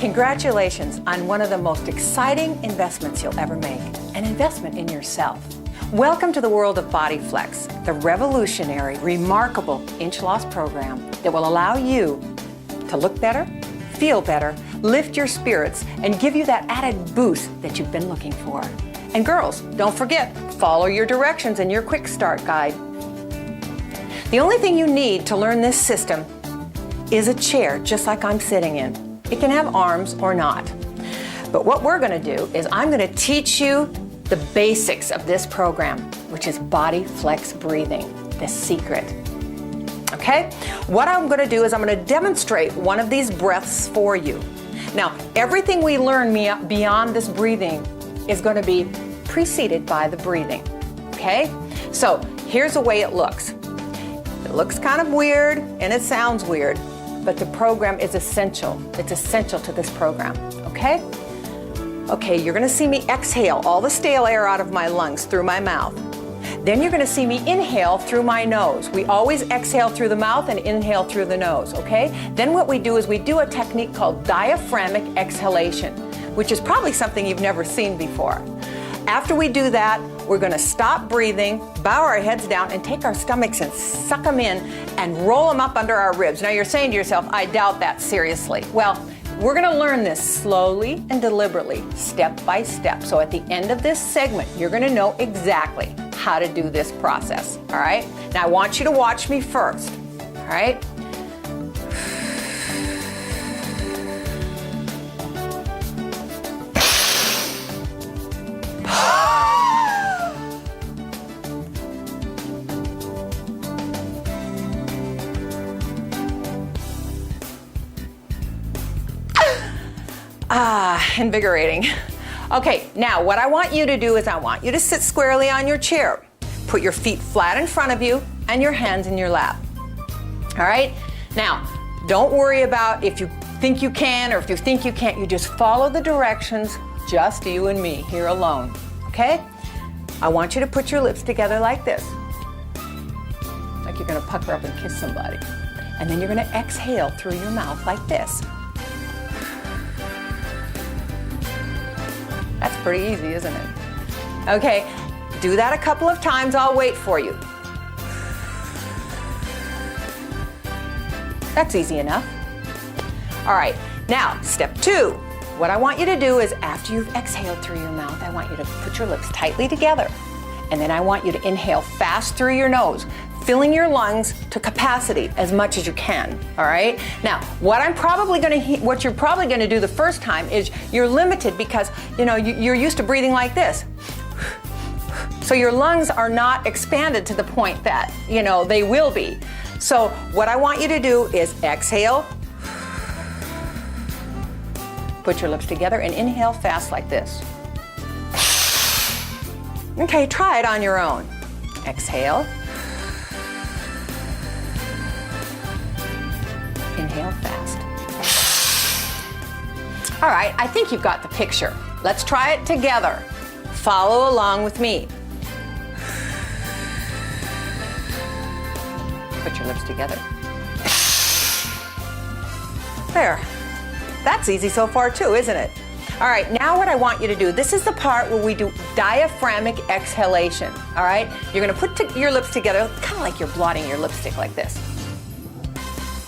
Congratulations on one of the most exciting investments you'll ever make, an investment in yourself. Welcome to the world of Bodyflex, the revolutionary, remarkable inch loss program that will allow you to look better, feel better, lift your spirits, and give you that added boost that you've been looking for. And girls, don't forget, follow your directions in your quick start guide. The only thing you need to learn this system is a chair just like I'm sitting in. It can have arms or not. But what we're going to do is I'm going to teach you the basics of this program, which is Bodyflex breathing, the secret. Okay? What I'm going to do is I'm going to demonstrate one of these breaths for you. Now, everything we learn beyond this breathing is going to be preceded by the breathing. Okay? So here's the way it looks. It looks kind of weird and it sounds weird, but the program is essential. It's essential to this program, okay? Okay, you're gonna see me exhale all the stale air out of my lungs through my mouth. Then you're gonna see me inhale through my nose. We always exhale through the mouth and inhale through the nose, okay? Then what we do is we do a technique called diaphragmic exhalation, which is probably something you've never seen before. After we do that, we're gonna stop breathing, bow our heads down, and take our stomachs and suck them in and roll them up under our ribs. Now you're saying to yourself, I doubt that seriously. Well, we're gonna learn this slowly and deliberately, step by step. So at the end of this segment, you're gonna know exactly how to do this process, all right? Now I want you to watch me first, all right? Invigorating. Okay, now what I want you to do is I want you to sit squarely on your chair. Put your feet flat in front of you and your hands in your lap. All right? Now, don't worry about if you think you can or if you think you can't. You just follow the directions, just you and me here alone. Okay? I want you to put your lips together like this. Like you're going to pucker up and kiss somebody. And then you're going to exhale through your mouth like this. That's pretty easy, isn't it? Okay, do that a couple of times. I'll wait for you. That's easy enough. All right, now step 2. What I want you to do is after you've exhaled through your mouth, I want you to put your lips tightly together. And then I want you to inhale fast through your nose, filling your lungs to capacity as much as you can, all right? Now, what you're probably gonna do the first time is you're limited because, you're used to breathing like this. So your lungs are not expanded to the point that, they will be. So what I want you to do is exhale, put your lips together and inhale fast like this. Okay, try it on your own. Exhale. Inhale fast. All right, I think you've got the picture. Let's try it together. Follow along with me. Put your lips together. There. That's easy so far too, isn't it? All right, now what I want you to do, this is the part where we do diaphragmic exhalation, all right? You're gonna put your lips together, kind of like you're blotting your lipstick like this.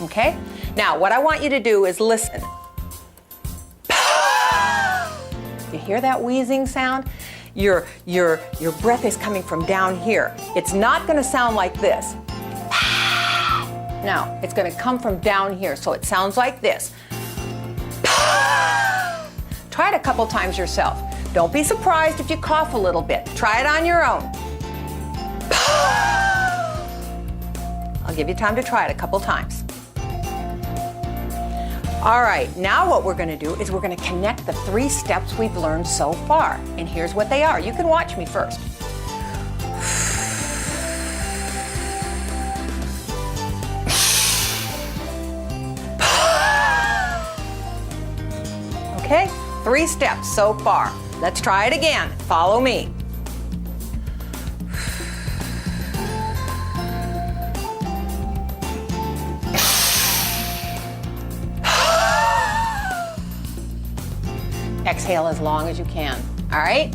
Okay? Now, what I want you to do is listen. You hear that wheezing sound? Your breath is coming from down here. It's not gonna sound like this. No, it's gonna come from down here, so it sounds like this. Try it a couple times yourself. Don't be surprised if you cough a little bit. Try it on your own. I'll give you time to try it a couple times. All right, now what we're gonna do is we're gonna connect the 3 steps we've learned so far. And here's what they are. You can watch me first. Okay, 3 steps so far. Let's try it again. Follow me. exhale as long as you can, all right?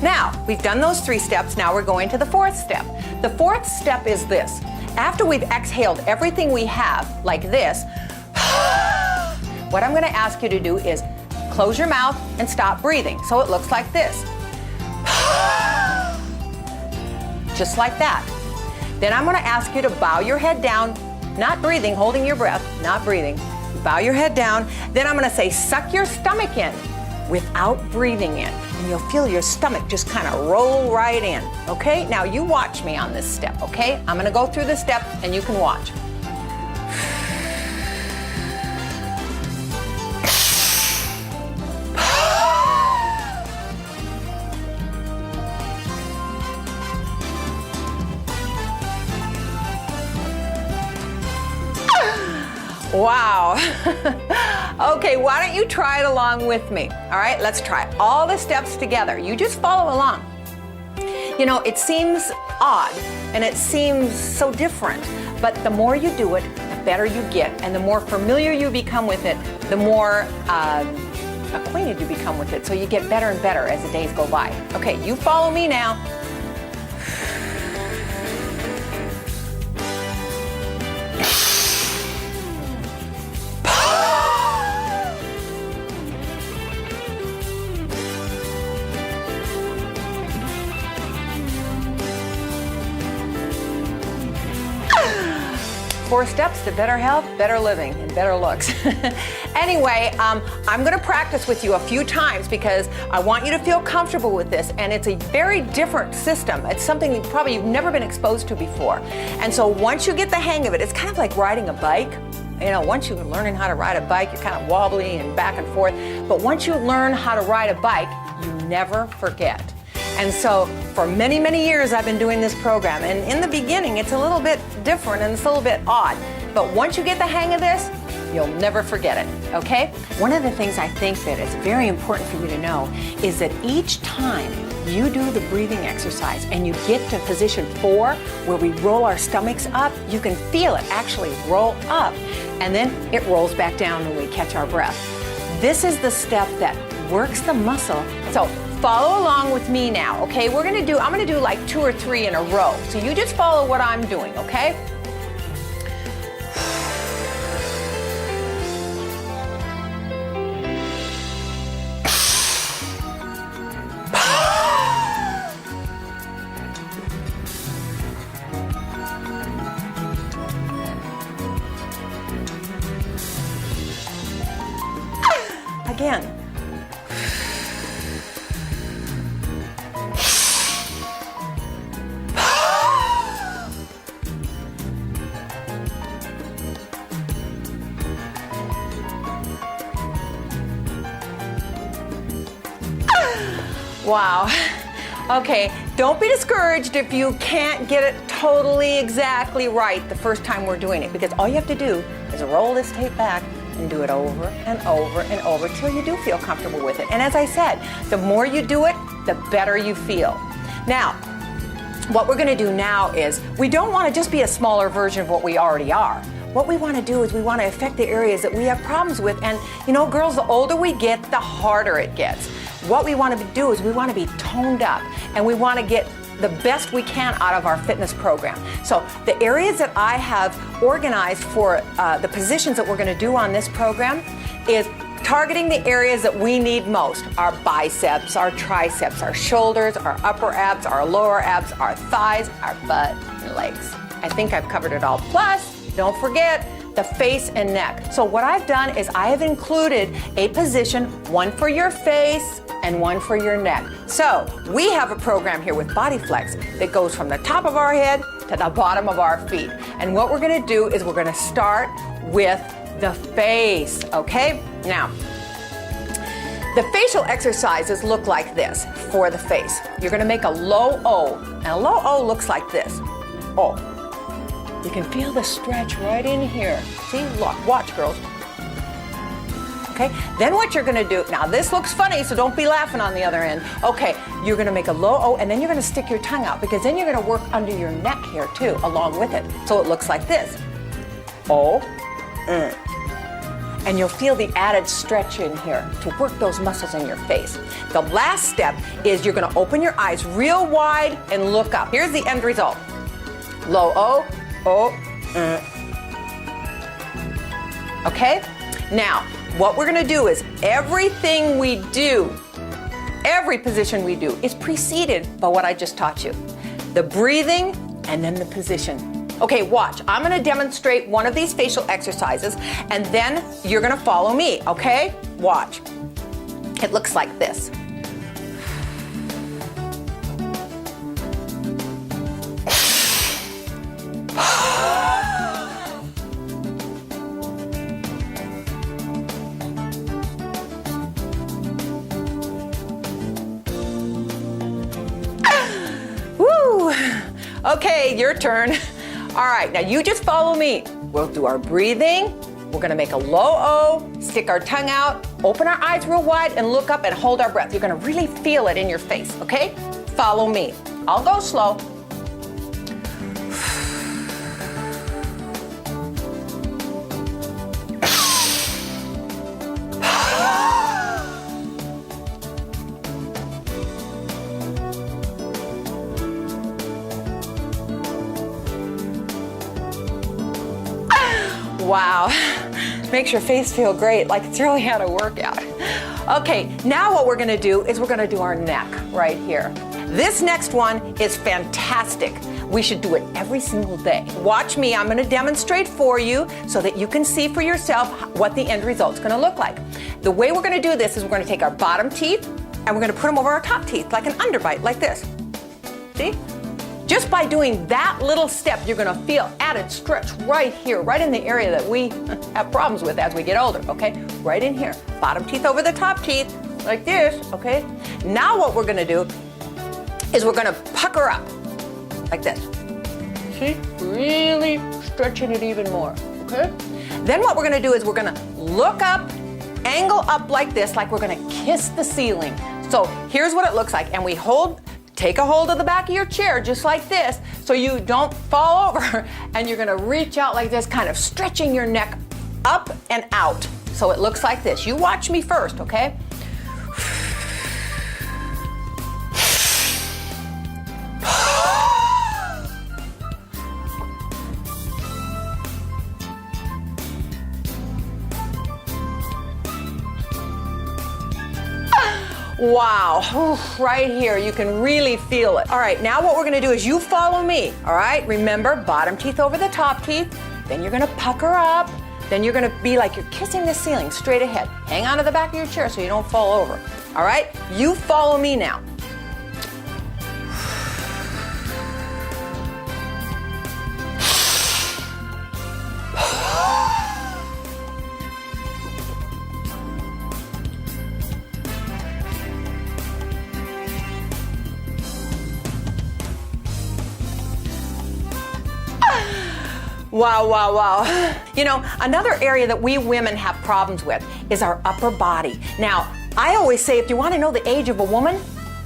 Now, we've done those 3 steps. Now we're going to the 4th step. The 4th step is this. After we've exhaled everything we have, like this, what I'm gonna ask you to do is close your mouth and stop breathing. So it looks like this. Just like that. Then I'm gonna ask you to bow your head down, not breathing, holding your breath, not breathing. Bow your head down. Then I'm gonna say, suck your stomach in without breathing in. And you'll feel your stomach just kind of roll right in, okay? Now you watch me on this step, okay? I'm gonna go through the step and you can watch. Wow. Okay, why don't you try it along with me? All right, let's try all the steps together. You just follow along. You know, it seems odd and it seems so different, but the more you do it, the better you get, and the more familiar you become with it, the more acquainted you become with it. So you get better and better as the days go by. Okay, you follow me now. Four steps to better health, better living, and better looks. Anyway, I'm gonna practice with you a few times because I want you to feel comfortable with this, and it's a very different system. It's something that probably you've never been exposed to before. And so once you get the hang of it, it's kind of like riding a bike. You know, once you're learning how to ride a bike, you're kind of wobbly and back and forth. But once you learn how to ride a bike, you never forget. And so for many, many years I've been doing this program, and in the beginning it's a little bit different and it's a little bit odd, but once you get the hang of this, you'll never forget it, okay? One of the things I think that is very important for you to know is that each time you do the breathing exercise and you get to position 4 where we roll our stomachs up, you can feel it actually roll up, and then it rolls back down when we catch our breath. This is the step that works the muscle. So follow along with me now, okay? I'm gonna do like 2 or 3 in a row. So you just follow what I'm doing, okay? Again. Wow. Okay, don't be discouraged if you can't get it totally exactly right the first time we're doing it, because all you have to do is roll this tape back and do it over and over and over till you do feel comfortable with it. And as I said, the more you do it, the better you feel. Now, what we're gonna do now is, we don't wanna just be a smaller version of what we already are. What we wanna do is we wanna affect the areas that we have problems with. And you know, girls, the older we get, the harder it gets. What we want to do is we want to be toned up, and we want to get the best we can out of our fitness program. So the areas that I have organized for the positions that we're going to do on this program is targeting the areas that we need most: our biceps, our triceps, our shoulders, our upper abs, our lower abs, our thighs, our butt, and legs. I think I've covered it all. Plus, don't forget the face and neck. So what I've done is I have included a position, one for your face and one for your neck. So we have a program here with Bodyflex that goes from the top of our head to the bottom of our feet. And what we're gonna do is we're gonna start with the face, okay? Now, the facial exercises look like this for the face. You're gonna make a low O, and a low O looks like this, O. You can feel the stretch right in here. See, look, watch, girls. Okay, then what you're gonna do, now this looks funny, so don't be laughing on the other end. Okay, you're gonna make a low O, and then you're gonna stick your tongue out, because then you're gonna work under your neck here too, along with it. So it looks like this. O, and you'll feel the added stretch in here to work those muscles in your face. The last step is you're gonna open your eyes real wide and look up. Here's the end result. Low O, O, Okay? Now, what we're gonna do is everything we do, every position we do is preceded by what I just taught you. The breathing and then the position. Okay, watch. I'm gonna demonstrate one of these facial exercises and then you're gonna follow me, okay? Watch. It looks like this. Woo! Okay, your turn. All right, now you just follow me. We'll do our breathing. We're gonna make a low O, stick our tongue out, open our eyes real wide and look up and hold our breath. You're gonna really feel it in your face, okay? Follow me. I'll go slow. Wow, makes your face feel great, like it's really had a workout. Okay, now what we're gonna do is we're gonna do our neck right here. This next one is fantastic. We should do it every single day. Watch me, I'm gonna demonstrate for you so that you can see for yourself what the end result's gonna look like. The way we're gonna do this is we're gonna take our bottom teeth and we're gonna put them over our top teeth like an underbite, like this. See? Just by doing that little step, you're gonna feel added stretch right here, right in the area that we have problems with as we get older, okay? Right in here. Bottom teeth over the top teeth, like this, okay? Now what we're gonna do is we're gonna pucker up, like this. See? Really stretching it even more, okay? Then what we're gonna do is we're gonna look up, angle up like this, like we're gonna kiss the ceiling. So here's what it looks like, and we take a hold of the back of your chair just like this so you don't fall over, and you're gonna reach out like this, kind of stretching your neck up and out. So it looks like this. You watch me first, okay? Wow, right here, you can really feel it. All right, now what we're gonna do is you follow me, all right? Remember, bottom teeth over the top teeth, then you're gonna pucker up, then you're gonna be like you're kissing the ceiling straight ahead. Hang on to the back of your chair so you don't fall over, all right? You follow me now. Wow, wow, wow. You know, another area that we women have problems with is our upper body. Now, I always say if you want to know the age of a woman,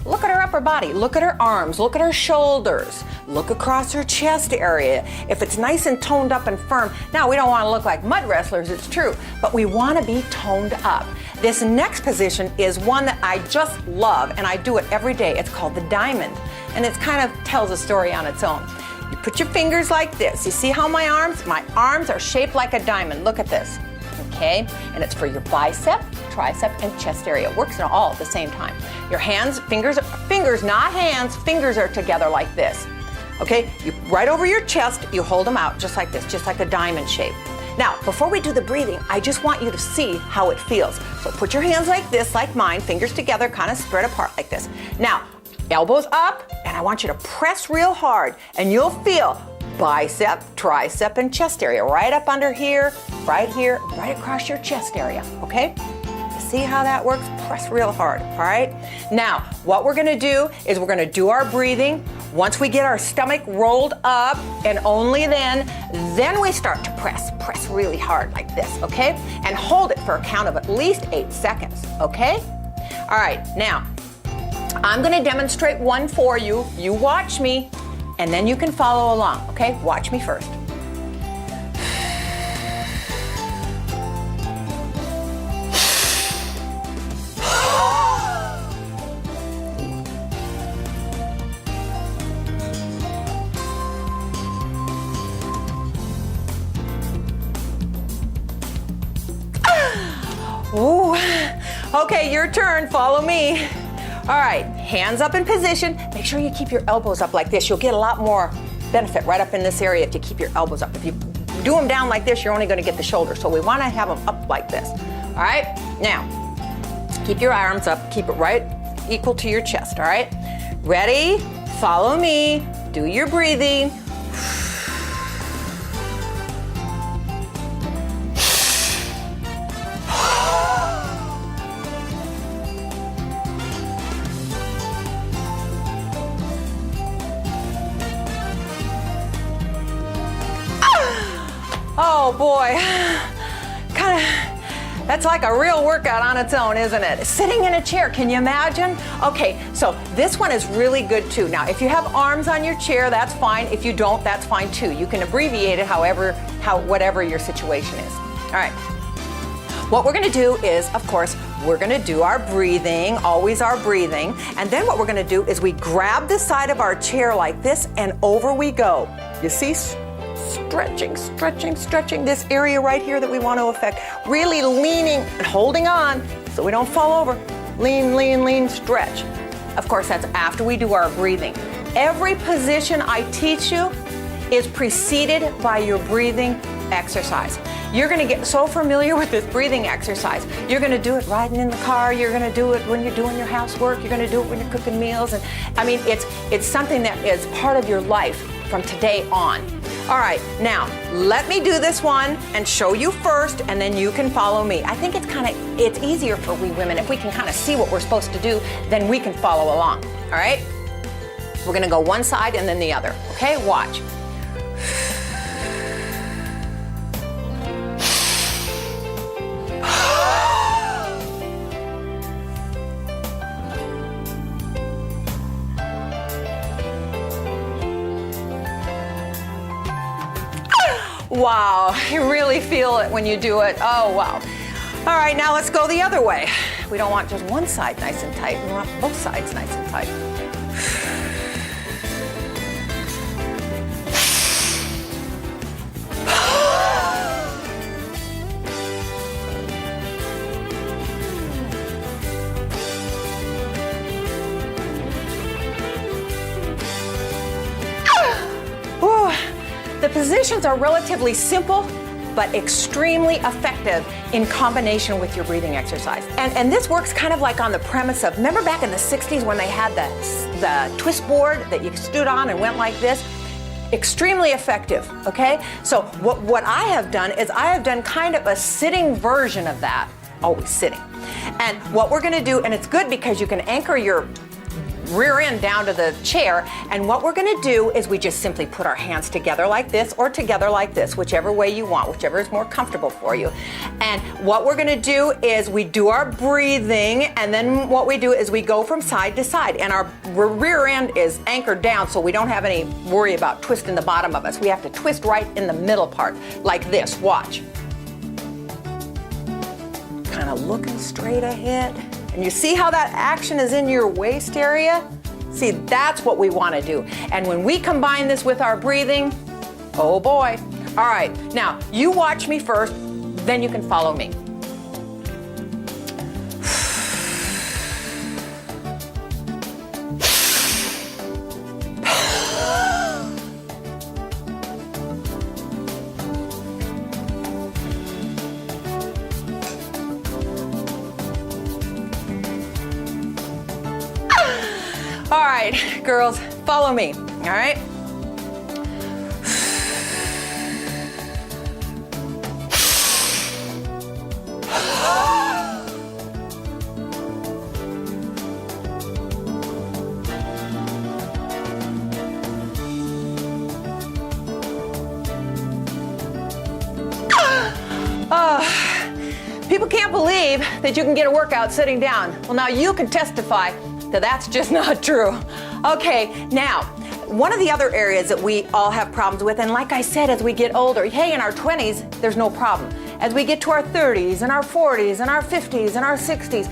look at her upper body, look at her arms, look at her shoulders, look across her chest area. If it's nice and toned up and firm, now we don't want to look like mud wrestlers, it's true, but we want to be toned up. This next position is one that I just love, and I do it every day. It's called the diamond, and it kind of tells a story on its own. You put your fingers like this. You see how my arms are shaped like a diamond. Look at this, okay? And it's for your bicep, tricep, and chest area. It works all at the same time. Your hands, fingers, not hands, fingers are together like this, okay? You right over your chest, you hold them out just like this, just like a diamond shape. Now, before we do the breathing, I just want you to see how it feels. So put your hands like this, like mine, fingers together, kind of spread apart like this. Now, elbows up, and I want you to press real hard, and you'll feel bicep, tricep, and chest area right up under here, right across your chest area, okay? See how that works? Press real hard, all right? Now, what we're gonna do is we're gonna do our breathing. Once we get our stomach rolled up, and only then we start to press really hard like this, okay? And hold it for a count of at least 8 seconds, okay? All right, now, I'm gonna demonstrate one for you. You watch me, and then you can follow along, okay? Watch me first. Ooh. Okay, your turn. Follow me. All right, hands up in position. Make sure you keep your elbows up like this. You'll get a lot more benefit right up in this area if you keep your elbows up. If you do them down like this, you're only going to get the shoulders. So we want to have them up like this. All right, now keep your arms up. Keep it right equal to your chest. All right, ready? Follow me. Do your breathing. Oh boy, that's like a real workout on its own, isn't it? Sitting in a chair, can you imagine? Okay, so this one is really good too. Now, if you have arms on your chair, that's fine. If you don't, that's fine too. You can abbreviate it whatever your situation is. All right, what we're gonna do is, of course, we're gonna do our breathing, always our breathing. And then what we're gonna do is we grab the side of our chair like this and over we go. You see? Stretching, stretching, stretching this area right here that we want to affect. Really leaning and holding on so we don't fall over. Lean, lean, lean, stretch. Of course, that's after we do our breathing. Every position I teach you is preceded by your breathing exercise. You're going to get so familiar with this breathing exercise. You're going to do it riding in the car. You're going to do it when you're doing your housework. You're going to do it when you're cooking meals. And I mean, it's something that is part of your life from today on. All right, now let me do this one and show you first, and then you can follow me. I think it's easier for we women if we can kind of see what we're supposed to do, then we can follow along. All right, we're gonna go one side and then the other. Okay, watch. Wow, you really feel it when you do it. Oh, wow. All right, now let's go the other way. We don't want just one side nice and tight. We want both sides nice and tight. The positions are relatively simple, but extremely effective in combination with your breathing exercise. And this works kind of like on the premise of, remember back in the 60s when they had the twist board that you stood on and went like this? Extremely effective, okay? So what I have done is I have done kind of a sitting version of that, always sitting. And what we're gonna do, and it's good because you can anchor your rear end down to the chair, and what we're going to do is we just simply put our hands together like this or together like this, whichever way you want, whichever is more comfortable for you. And what we're going to do is we do our breathing, and then what we do is we go from side to side, and our rear end is anchored down so we don't have any worry about twisting the bottom of us. We have to twist right in the middle part like this. Watch. Kind of looking straight ahead. And you see how that action is in your waist area? See, that's what we want to do. And when we combine this with our breathing, oh boy. All right, now you watch me first, then you can follow me. All right, girls, follow me, all right? People can't believe that you can get a workout sitting down. Well, now you can testify that that's just not true. Okay, now, one of the other areas that we all have problems with, and like I said, as we get older, hey, in our 20s, there's no problem. As we get to our 30s and our 40s and our 50s and our 60s,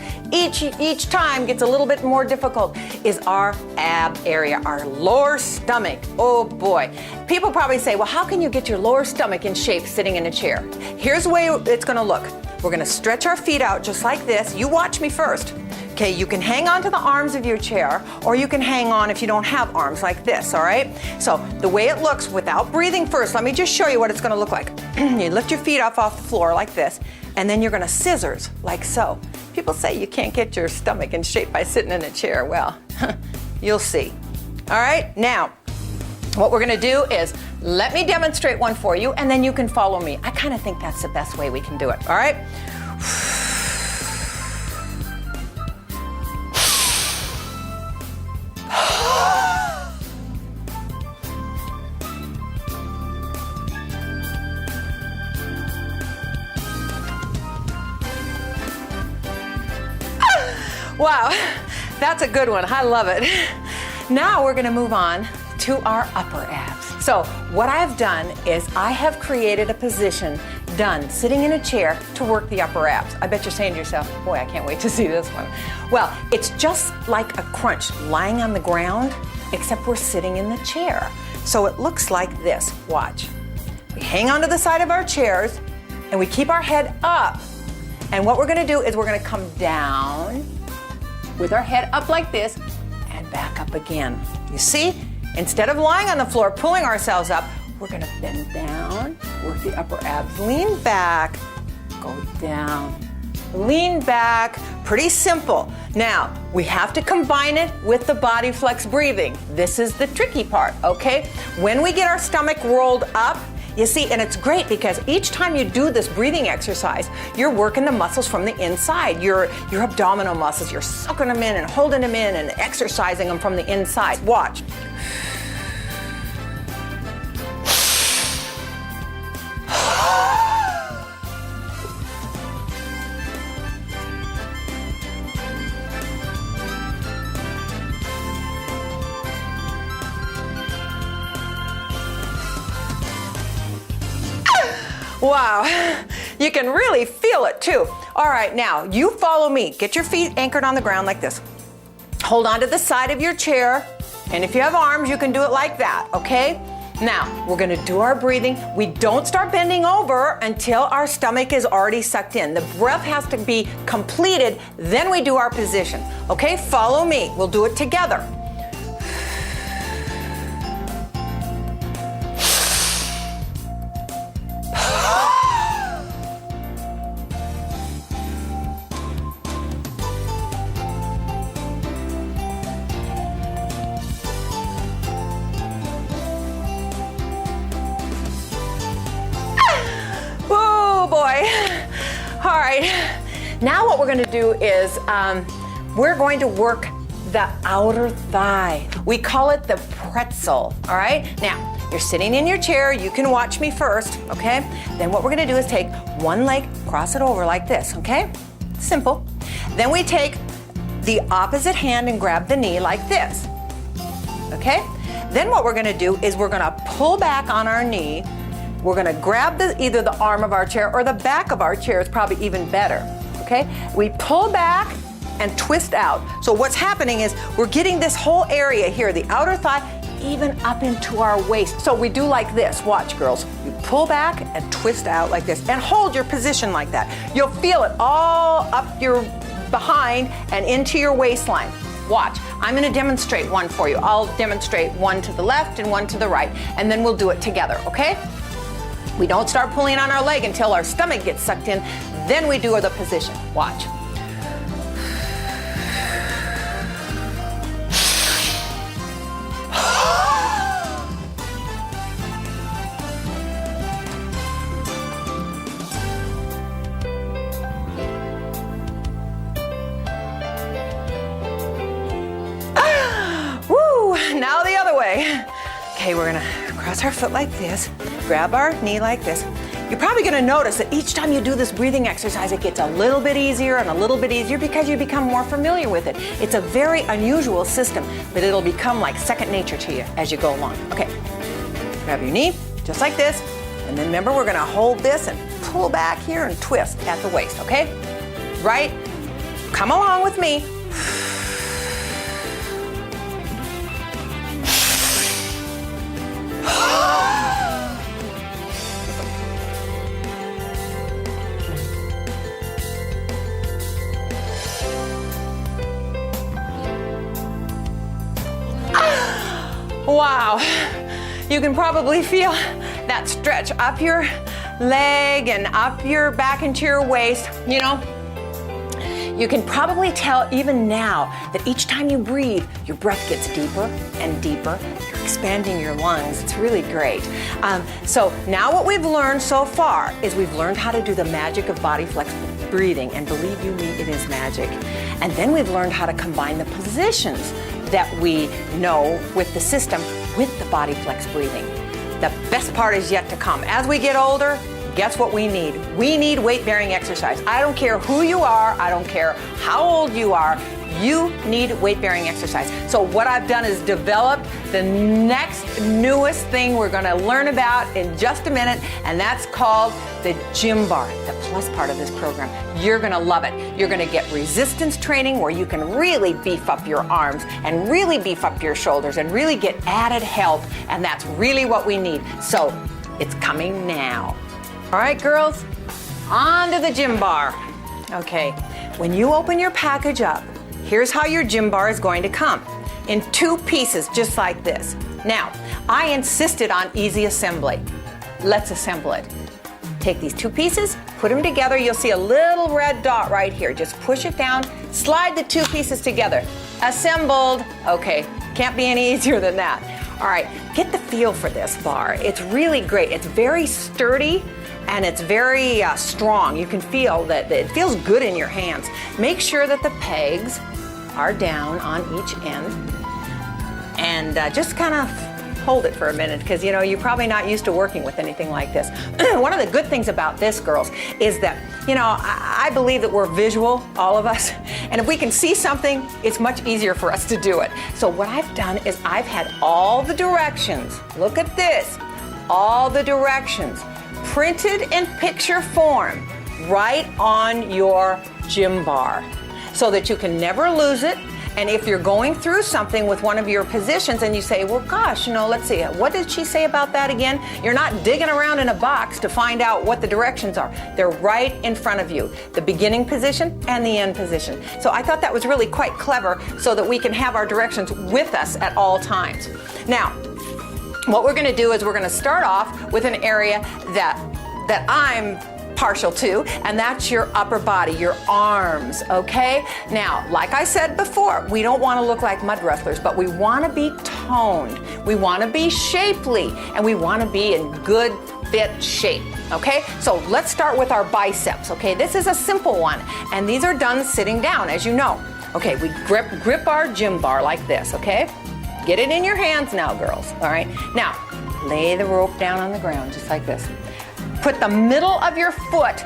each time gets a little bit more difficult, is our ab area, our lower stomach. Oh boy. People probably say, well, how can you get your lower stomach in shape sitting in a chair? Here's the way it's gonna look. we're gonna stretch our feet out just like this. You watch me first. Okay, you can hang on to the arms of your chair, or you can hang on if you don't have arms like this, all right? So the way it looks without breathing first, let me just show you what it's gonna look like. You lift your feet up off the floor like this, and then you're gonna scissors like so. People say you can't get your stomach in shape by sitting in a chair. Well, you'll see. All right, now, what we're gonna do is let me demonstrate one for you, and then you can follow me. I kind of think that's the best way we can do it, all right? Wow, that's a good one. I love it. Now we're gonna move on to our upper abs. So what I've done is I have created a position sitting in a chair to work the upper abs. I bet you're saying to yourself, boy, I can't wait to see this one. Well, it's just like a crunch lying on the ground, except we're sitting in the chair. So it looks like this. Watch. We hang onto the side of our chairs and we keep our head up. And what we're gonna do is we're gonna come down with our head up like this and back up again. You see, instead of lying on the floor, pulling ourselves up, we're gonna bend down, work the upper abs, lean back, go down, lean back, pretty simple. Now, we have to combine it with the Bodyflex breathing. This is the tricky part, okay? When we get our stomach rolled up, you see, and it's great because each time you do this breathing exercise, you're working the muscles from the inside, your abdominal muscles. You're sucking them in and holding them in and exercising them from the inside. Watch. Wow, you can really feel it too. All right, now you follow me. Get your feet anchored on the ground like this. Hold on to the side of your chair, and if you have arms, you can do it like that, okay? Now, we're gonna do our breathing. We don't start bending over until our stomach is already sucked in. The breath has to be completed, then we do our position. Okay, follow me. We'll do it together. Boy. All right, now what we're gonna do is we're going to work the outer thigh. We call it the pretzel, all right? Now, you're sitting in your chair, you can watch me first, okay? Then what we're gonna do is take one leg, cross it over like this, okay? Simple. Then we take the opposite hand and grab the knee like this, okay? Then what we're gonna do is we're gonna pull back on our knee. We're gonna grab either the arm of our chair or the back of our chair is probably even better, okay? We pull back and twist out. So what's happening is we're getting this whole area here, the outer thigh, even up into our waist. So we do like this. Watch, girls. You pull back and twist out like this and hold your position like that. You'll feel it all up your behind and into your waistline. Watch. I'm gonna demonstrate one for you. I'll demonstrate one to the left and one to the right, and then we'll do it together, okay? We don't start pulling on our leg until our stomach gets sucked in. Then we do the position. Watch. Woo! Now the other way. Okay, we're gonna cross our foot like this, grab our knee like this. You're probably gonna notice that each time you do this breathing exercise, it gets a little bit easier and a little bit easier because you become more familiar with it. It's a very unusual system, but it'll become like second nature to you as you go along. Okay, grab your knee, just like this, and then remember we're gonna hold this and pull back here and twist at the waist, okay? Right? Come along with me. Wow, you can probably feel that stretch up your leg and up your back into your waist. You know, you can probably tell even now that each time you breathe, your breath gets deeper and deeper. You're expanding your lungs. It's really great. So now what we've learned so far is we've learned how to do the magic of Bodyflex breathing, and believe you me, it is magic. And then we've learned how to combine the positions that we know with the system with the Bodyflex breathing. The best part is yet to come. As we get older, guess what we need? We need weight-bearing exercise. I don't care who you are. I don't care how old you are. You need weight-bearing exercise. So what I've done is developed the next newest thing we're going to learn about in just a minute, and that's called the gym bar, the plus part of this program. You're going to love it. You're going to get resistance training where you can really beef up your arms and really beef up your shoulders and really get added health, and that's really what we need. So it's coming now. All right, girls, on to the gym bar. Okay, when you open your package up, here's how your gym bar is going to come. In 2 pieces, just like this. Now, I insisted on easy assembly. Let's assemble it. Take these 2 pieces, put them together. You'll see a little red dot right here. Just push it down, slide the 2 pieces together. Assembled. Okay, can't be any easier than that. All right, get the feel for this bar. It's really great. It's very sturdy and it's very strong. You can feel that it feels good in your hands. Make sure that the pegs are down on each end, and just kind of hold it for a minute, because you know you're probably not used to working with anything like this. One of the good things about this, girls, is that I believe that we're visual, all of us, and if we can see something, it's much easier for us to do it. So what I've done is I've had all the directions. Look at this, all the directions printed in picture form right on your gym bar so that you can never lose it. And if you're going through something with one of your positions and you say, well, gosh, let's see, what did she say about that again? You're not digging around in a box to find out what the directions are. They're right in front of you, the beginning position and the end position. So I thought that was really quite clever so that we can have our directions with us at all times. Now, what we're going to do is we're going to start off with an area that I'm partial to, and that's your upper body, your arms, okay? Now, like I said before, we don't want to look like mud wrestlers, but we want to be toned, we want to be shapely, and we want to be in good fit shape, okay? So let's start with our biceps, okay? This is a simple one, and these are done sitting down, as you know. Okay, we grip our gym bar like this, okay? Get it in your hands now, girls, all right? Now, lay the rope down on the ground, just like this. Put the middle of your foot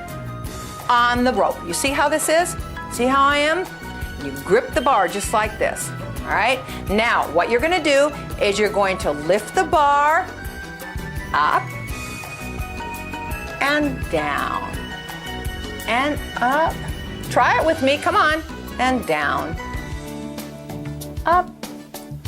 on the rope. You see how this is? See how I am? You grip the bar just like this, all right? Now, what you're gonna do is you're going to lift the bar up and down and up. Try it with me, come on. And down, up,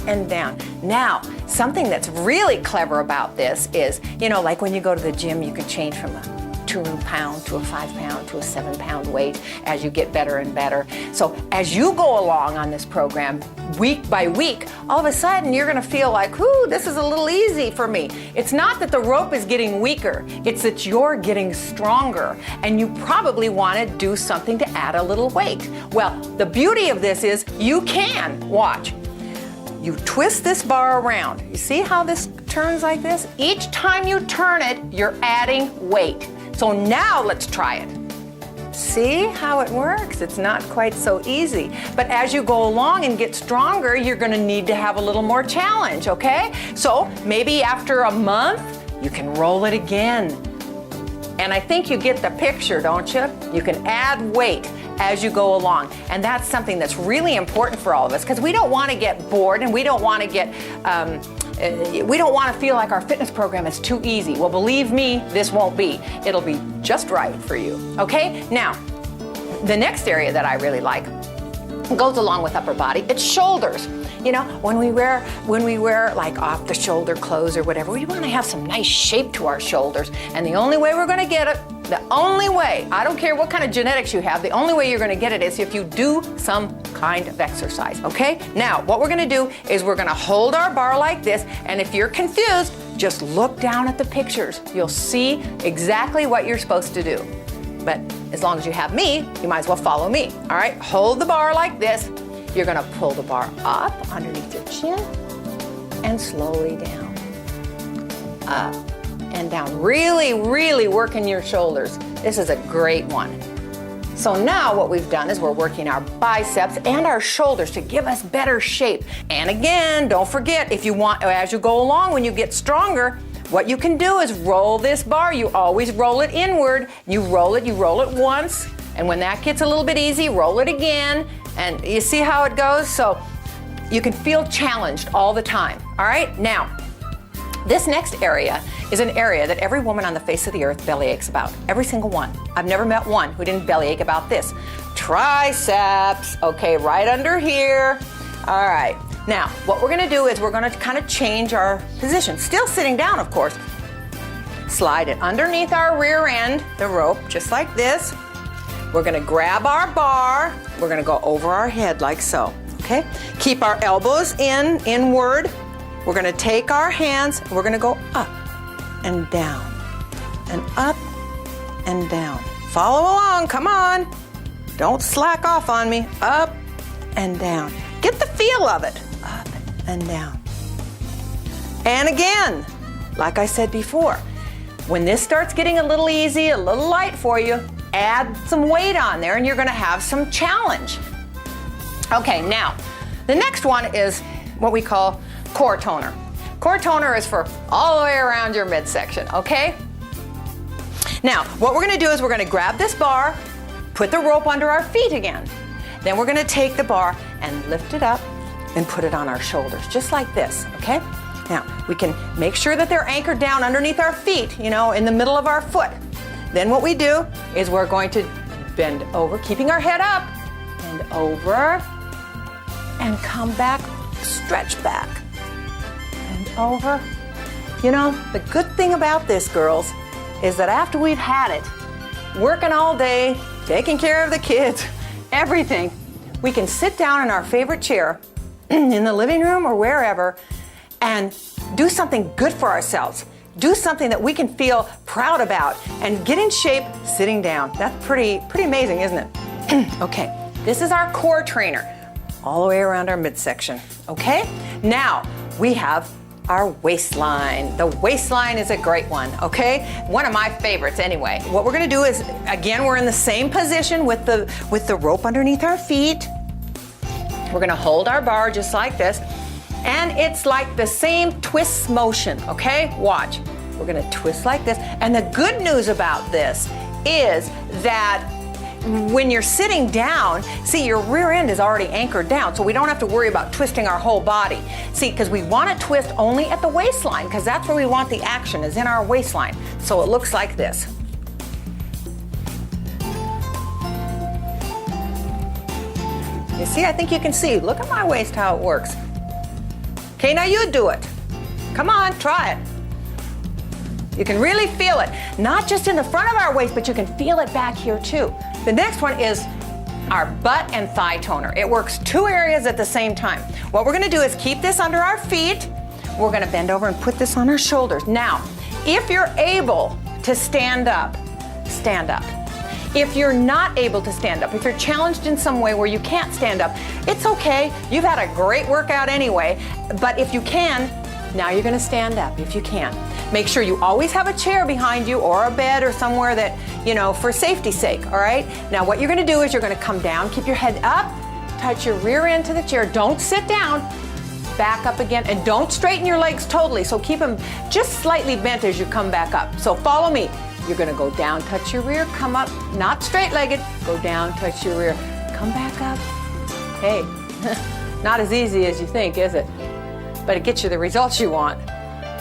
and down. Now, something that's really clever about this is, like when you go to the gym, you can change from a 2 pound to a 5 pound to a 7 pound weight as you get better and better. So as you go along on this program, week by week, all of a sudden you're gonna feel like, whoo, this is a little easy for me. It's not that the rope is getting weaker, it's that you're getting stronger, and you probably wanna do something to add a little weight. Well, the beauty of this is you can, watch. You twist this bar around. You see how this turns like this? Each time you turn it, you're adding weight. So now let's try it. See how it works? It's not quite so easy. But as you go along and get stronger, you're gonna need to have a little more challenge, okay? So maybe after a month, you can roll it again. And I think you get the picture, don't you? You can add weight as you go along. And that's something that's really important for all of us, because we don't want to get bored and we don't want to feel like our fitness program is too easy. Well, believe me, this won't be. It'll be just right for you. Okay? Now, the next area that I really like goes along with upper body. It's shoulders. When we wear like off the shoulder clothes or whatever, we want to have some nice shape to our shoulders. And the only way we're going to get it The only way, I don't care what kind of genetics you have, the only way you're going to get it is if you do some kind of exercise, okay? Now, what we're going to do is we're going to hold our bar like this, and if you're confused, just look down at the pictures. You'll see exactly what you're supposed to do. But as long as you have me, you might as well follow me, all right? Hold the bar like this. You're going to pull the bar up underneath your chin and slowly down, up and down. Really, really working your shoulders. This is a great one. So now what we've done is we're working our biceps and our shoulders to give us better shape. And again, don't forget, if you want, as you go along, when you get stronger, what you can do is roll this bar. You always roll it inward. You roll it once, and when that gets a little bit easy, roll it again, and you see how it goes? So you can feel challenged all the time, all right? Now, this next area is an area that every woman on the face of the earth bellyaches about. Every single one. I've never met one who didn't bellyache about this. Triceps, okay, right under here. All right, now what we're gonna do is we're gonna kind of change our position. Still sitting down, of course. Slide it underneath our rear end, the rope, just like this. We're gonna grab our bar. We're gonna go over our head like so, okay? Keep our elbows inward. We're gonna take our hands, and we're gonna go up and down, and up and down. Follow along, come on. Don't slack off on me. Up and down. Get the feel of it. Up and down. And again, like I said before, when this starts getting a little easy, a little light for you, add some weight on there and you're gonna have some challenge. Okay, now, the next one is what we call core toner. Core toner is for all the way around your midsection, okay? Now, what we're gonna do is we're gonna grab this bar, put the rope under our feet again. Then we're gonna take the bar and lift it up and put it on our shoulders, just like this, okay? Now, we can make sure that they're anchored down underneath our feet, you know, in the middle of our foot. Then what we do is we're going to bend over, keeping our head up, bend over, and come back, stretch back, bend over. You know, the good thing about this, girls, is that after we've had it, working all day, taking care of the kids, everything, we can sit down in our favorite chair in the living room or wherever and do something good for ourselves. Do something that we can feel proud about and get in shape sitting down. That's pretty amazing, isn't it? Okay, this is our core trainer all the way around our midsection, okay? Now, we have our waistline. The waistline is a great one, okay? One of my favorites anyway. What we're gonna do is, again, we're in the same position with the rope underneath our feet. We're gonna hold our bar just like this. And it's like the same twist motion, okay? Watch. We're gonna twist like this. And the good news about this is that when you're sitting down, see, your rear end is already anchored down, so we don't have to worry about twisting our whole body. See, because we want to twist only at the waistline, because that's where we want the action, is in our waistline. So it looks like this. You see, I think you can see. Look at my waist, how it works. Okay, now you do it. Come on, try it. You can really feel it, not just in the front of our waist, but you can feel it back here too. The next one is our butt and thigh toner. It works two areas at the same time. What we're gonna do is keep this under our feet. We're gonna bend over and put this on our shoulders. Now, if you're able to stand up, stand up. If you're not able to stand up, if you're challenged in some way where you can't stand up, it's okay. You've had a great workout anyway, but if you can, now you're gonna stand up if you can. Make sure you always have a chair behind you or a bed or somewhere that, you know, for safety's sake, all right? Now what you're gonna do is you're gonna come down, keep your head up, touch your rear end to the chair, don't sit down, back up again, and don't straighten your legs totally, so keep them just slightly bent as you come back up. So follow me. You're gonna go down, touch your rear, come up, not straight-legged, go down, touch your rear, come back up. Hey, not as easy as you think, is it? But it gets you the results you want.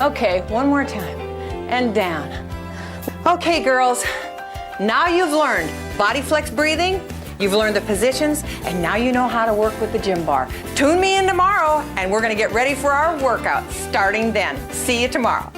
Okay, one more time, and down. Okay, girls, now you've learned Bodyflex breathing, you've learned the positions, and now you know how to work with the gym bar. Tune me in tomorrow, and we're gonna get ready for our workout starting then. See you tomorrow.